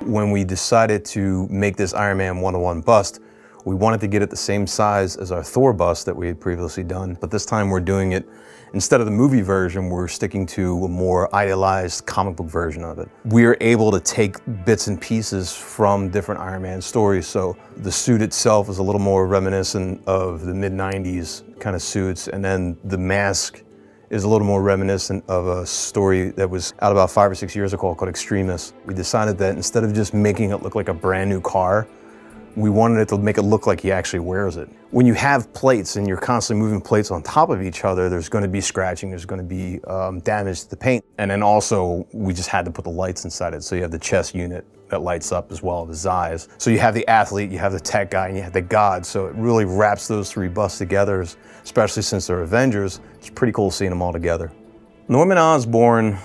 When we decided to make this Iron Man 101 bust, we wanted to get it the same size as our Thor bust that we had previously done, but this time we're doing it, instead of the movie version, we're sticking to a more idealized comic book version of it. We are able to take bits and pieces from different Iron Man stories, so the suit itself is a little more reminiscent of the mid-90s kind of suits, and then the mask is a little more reminiscent of a story that was out about 5 or 6 years ago called Extremis. We decided that instead of just making it look like a brand new car, we wanted it to make it look like he actually wears it. When you have plates and you're constantly moving plates on top of each other, there's going to be scratching, there's going to be damage to the paint. And then also, we just had to put the lights inside it. So you have the chest unit that lights up as well as his eyes. So you have the athlete, you have the tech guy, and you have the god. So it really wraps those three busts together, especially since they're Avengers. It's pretty cool seeing them all together. Norman Osborn,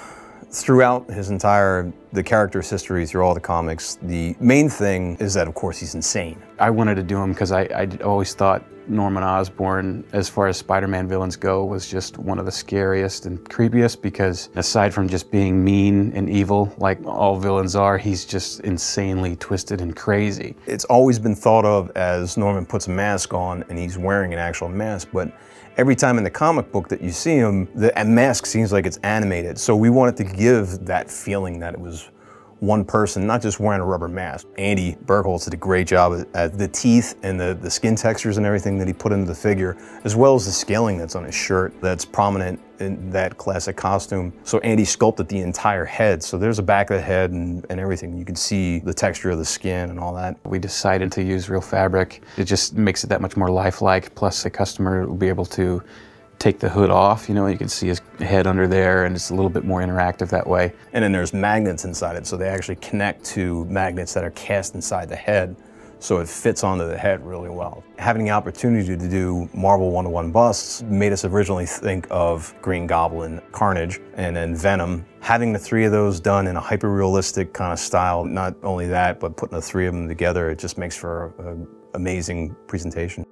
throughout the character's history through all the comics, the main thing is that, of course, he's insane. I wanted to do him because I always thought Norman Osborn, as far as Spider-Man villains go, was just one of the scariest and creepiest because aside from just being mean and evil, like all villains are, he's just insanely twisted and crazy. It's always been thought of as Norman puts a mask on and he's wearing an actual mask, but every time in the comic book that you see him, the mask seems like it's animated. So we wanted to give that feeling that it was one person, not just wearing a rubber mask. Andy Bergholtz did a great job at the teeth and the skin textures and everything that he put into the figure, as well as the scaling that's on his shirt that's prominent in that classic costume. So Andy sculpted the entire head. So there's a back of the head and everything. You can see the texture of the skin and all that. We decided to use real fabric. It just makes it that much more lifelike. Plus the customer will be able to take the hood off, you know, you can see his head under there and it's a little bit more interactive that way. And then there's magnets inside it, so they actually connect to magnets that are cast inside the head, so it fits onto the head really well. Having the opportunity to do Marvel 101 busts made us originally think of Green Goblin, Carnage, and then Venom. Having the three of those done in a hyper-realistic kind of style, not only that, but putting the three of them together, it just makes for an amazing presentation.